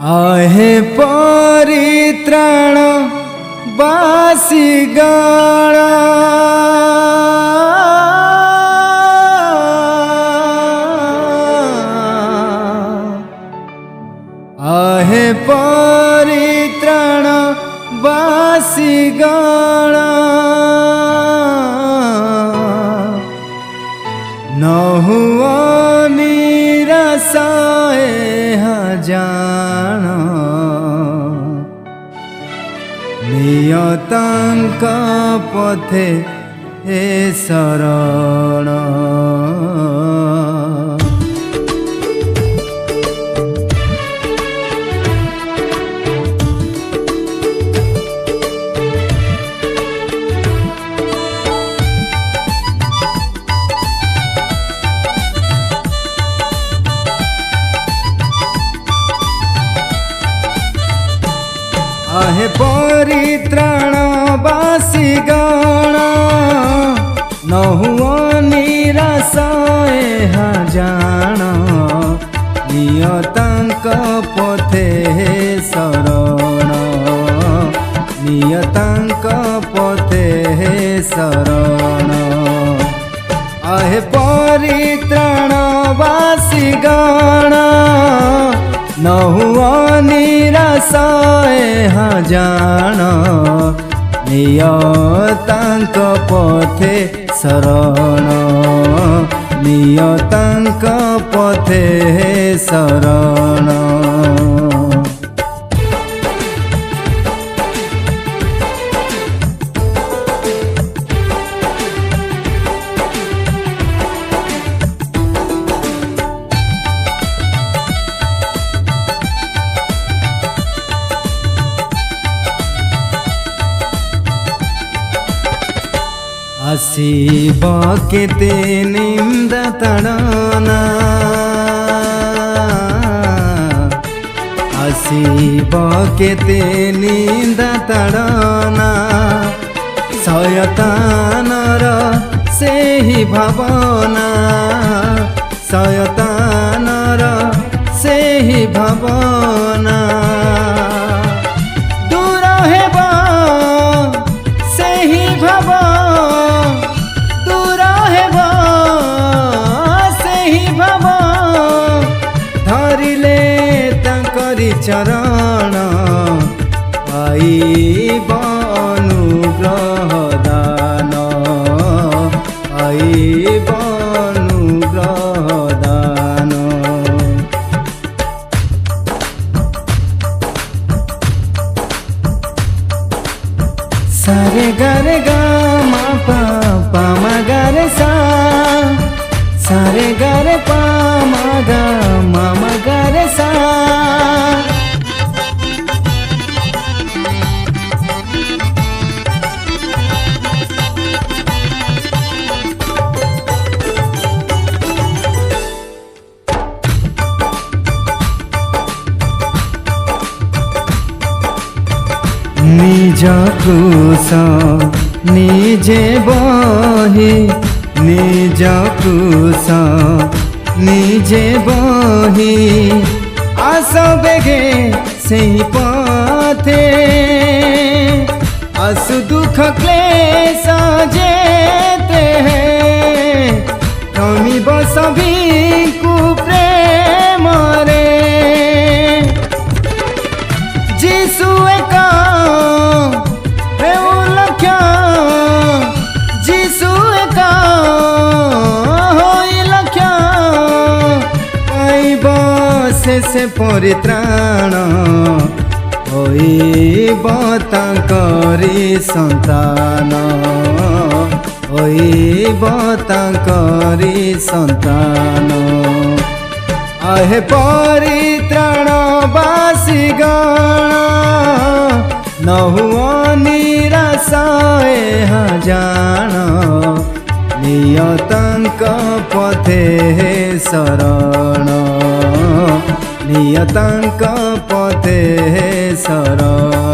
आहे परित्राण बासी गण आहे परित्राण बासी गण न हुआ निराशाए जान नियतांक पथे हे शरण आहे परित्राण बासी गण न हुआ निराशाए जान नियतांक पथे शरण नियतांक पथे शरण आहे परित्राण बासी गण न हुआ निराशाए जान नियतांक पथे शरण नियतांक पथे शरण आसीब केते निंदा तड़ना आसीब केते निंदा तड़ना शयतानर सेही भावना शयतानर सेही भावना दूर हेबा सेही भावना चरण पाइब अनुग्रह दान पाइब अनुग्रह दान सारे गारे गा मा पा पा मा गारे सा सारे गारे पा मा गा मा मा गारे सा निज कुश निजे बही निज कुश निजे बही आस बेगे से पथे आसु दुख क्लेश जेते कमी बसभी कु प्रेम रे जीसु एका से परित्राण होइब तांकरी संतान होइब तांकरी संतान आहे परित्राण बासी गण न हुआ निराशाए जान नियतांक पथे शरण नियतांक पथे शरण।